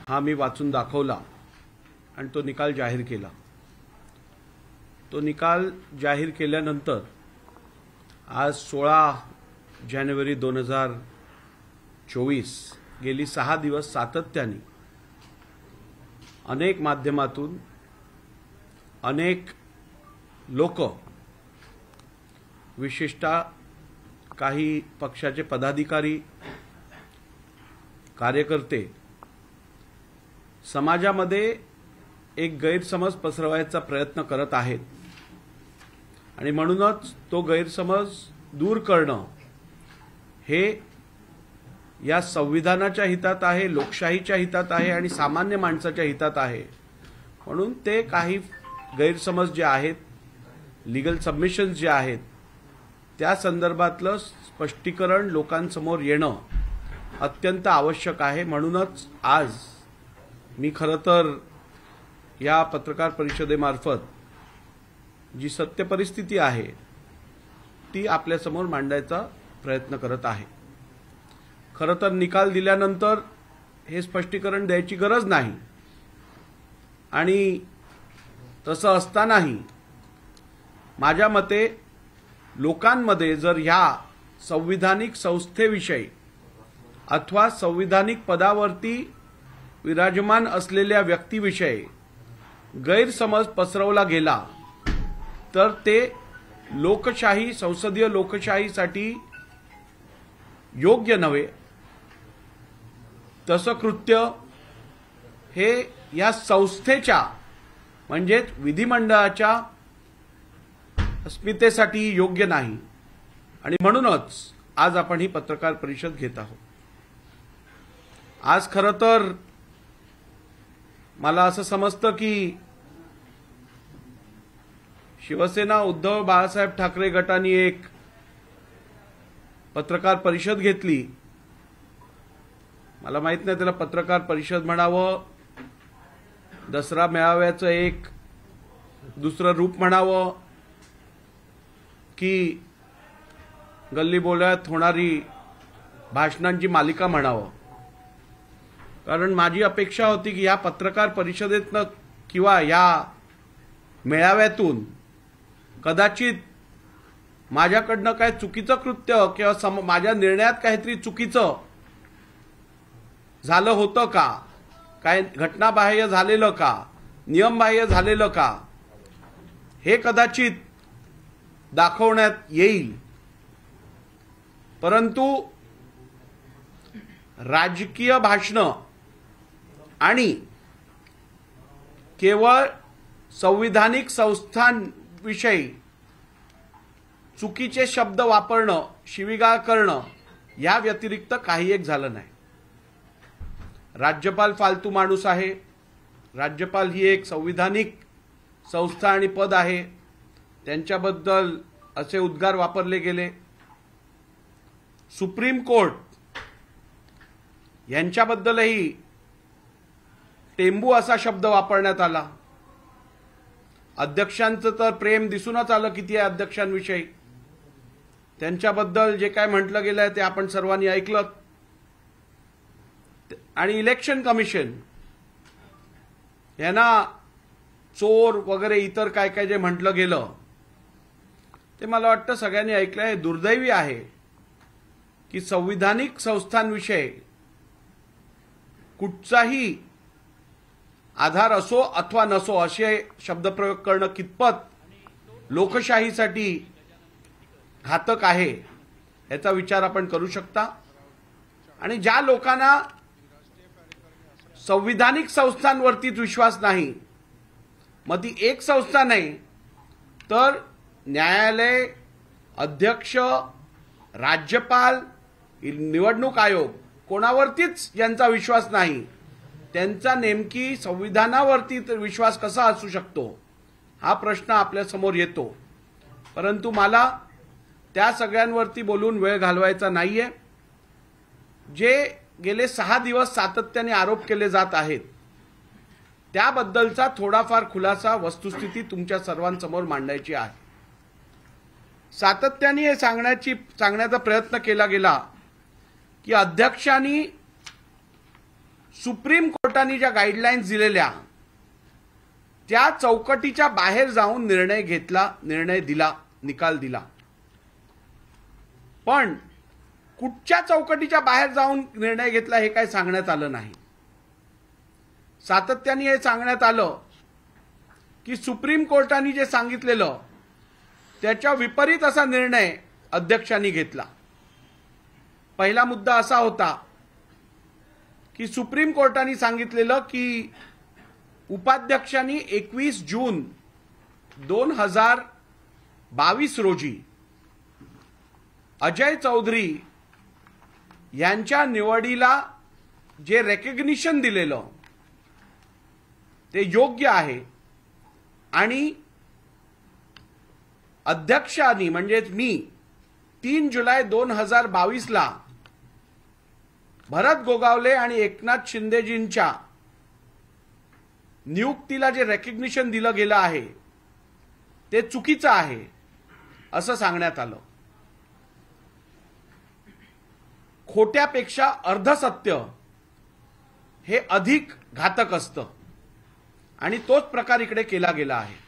हा मी वाचून दाखवला आणि तो निकाल जाहीर केला। तो निकाल जाहीर केल्यानंतर आज 16 जानेवारी 2024 गेली 6 दिवस सातत्याने अनेक माध्यमातून अनेक लोक, विशेषतः काही पक्षाचे पदाधिकारी, कार्यकर्ते समाजामध्ये एक गैरसमज पसरवायचा प्रयत्न करत आहेत आणि म्हणूनच तो गैरसमज दूर करणं हे या संविधानाच्या हितात आहे, लोकशाहीच्या हितात आहे आणि सामान्य माणसाच्या हितात आहे। म्हणून ते काही गैरसमज जे आहेत, लीगल सबमिशन्स जे आहेत, त्या संदर्भातलं स्पष्टीकरण लोकांसमोर येणं अत्यंत आवश्यक आहे। म्हणूनच आज मी खरं तर या पत्रकार परिषदेमार्फत जी सत्य परिस्थिती आहे ती आपल्यासमोर मांडायचा प्रयत्न करत आहे। खरं तर निकाल दिल्यानंतर हे स्पष्टीकरण द्यायची गरज नाही आणि तसं असतानाही माझ्या मते लोकांमध्ये जर ह्या संविधानिक संस्थेविषयी अथवा संविधानिक पदावरती विराजमान असलेल्या व्यक्तीविषयी गैरसमज पसरवला गेला तर ते लोकशाही, संसदीय लोकशाहीसाठी योग्य नव्हे। तसं कृत्य हे या संस्थेच्या म्हणजे विधिमंडळाच्या अस्मितेसाठी योग्य नाही आणि म्हणूनच आज आपण ही पत्रकार परिषद घेत आहोत। आज खरं तर मला असं समजतं की शिवसेना उद्धव बाळासाहेब ठाकरे गटाने एक पत्रकार परिषद घेतली। मला माहित नाही त्याला पत्रकार परिषद म्हणावं, दसरा मेळाव्याचं एक दुसरं रूप म्हणावं की गल्ली बोळ्यात होणारी भाषणांची मालिका म्हणावं। कारण माझी अपेक्षा होती की या पत्रकार परिषदेतनं किंवा या मेळाव्यातून कदाचित माझ्याकडनं काय चुकीचं कृत्य किंवा माझ्या निर्णयात काहीतरी चुकीचं झालं होतं का, काय घटनाबाह्य झालेलं का, नियमबाह्य झालेलं का, हे कदाचित दाखवण्यात येईल। परंतु राजकीय भाषणं आणि केवळ संविधानिक संस्थांविषयी चुकीचे शब्द वापरणं, शिवीगाळ करणं या व्यतिरिक्त काही एक झालं नाही। राज्यपाल फालतू माणूस आहे। राज्यपाल ही एक संविधानिक संस्था आणि पद आहे, त्यांच्याबद्दल असे उद्गार वापरले गेले। सुप्रीम कोर्ट यांच्याबद्दलही टेंबू असा शब्द वापरण्यात आला। अध्यक्षांचं तर प्रेम दिसूनच आलं किती आहे अध्यक्षांविषयी। त्यांच्याबद्दल जे काय म्हटलं गेलं आहे ते आपण सर्वांनी ऐकलं। आणि इलेक्शन कमिशन यांना चोर वगैरे इतर काय काय जे म्हटलं गेलं ते मला वाटतं सगळ्यांनी ऐकलं आहे। दुर्दैवी आहे की संविधानिक संस्थांविषयी कुठचाही आधार असो अथवा नसो असे शब्दप्रयोग करणं कितपत लोकशाहीसाठी घातक आहे याचा विचार आपण करू शकता। आणि ज्या लोकांना संविधानिक संस्थांवरतीच विश्वास नाही, मग ती एक संस्था नाही तर न्यायालय, अध्यक्ष, राज्यपाल, निवडणूक आयोग कोणावरतीच यांचा विश्वास नाही, त्यांचा नेमकी संविधानावरती विश्वास कसा असू शकतो हा प्रश्न आपल्या समोर येतो। परंतु मला त्या सगळ्यांवरती बोलून वेळ घालवायचा नाहीये। जे गेले 6 दिवस सातत्याने आरोप केले जात आहेत त्याबद्दलचा थोडाफार खुलासा, वस्तुस्थिती तुमच्या सर्वांसमोर मांडायची आहे। सातत्याने हे सांगण्याचा प्रयत्न केला गेला की अध्यक्षांनी सुप्रीम कोर्टात कोर्टाने ज्या गाईडलाईन्स दिलेल्या त्या चौकटीच्या बाहेर जाऊन निर्णय दिला, निकाल दिला. पण कुठच्या चौकटीच्या बाहेर जाऊन निर्णय घेतला हे काही सांगण्यात आलं नाही. सातत्याने हे सांगण्यात आलं की सुप्रीम कोर्टाने जे सांगितलेलं त्याच्या विपरीत असा निर्णय अध्यक्षांनी घेतला. पहिला मुद्दा असा होता की सुप्रीम कोर्टाने सांगितलेलं की उपाध्यक्षांनी 21 जून 2022 रोजी अजय चौधरी यांच्या निवडीला जे रेकग्निशन दिलेलं ते योग्य आहे आणि अध्यक्षांनी म्हणजेच मी 3 जुलै 2022 ला भरत गोगावले आणि एकनाथ शिंदेजींच्या नियुक्तीला जे रेकग्निशन दिलं गेलं आहे ते चुकीचं आहे असं सांगण्यात आलं. खोट्यापेक्षा अर्धसत्य हे अधिक घातक असतं आणि तोच प्रकार इकडे केला गेला आहे.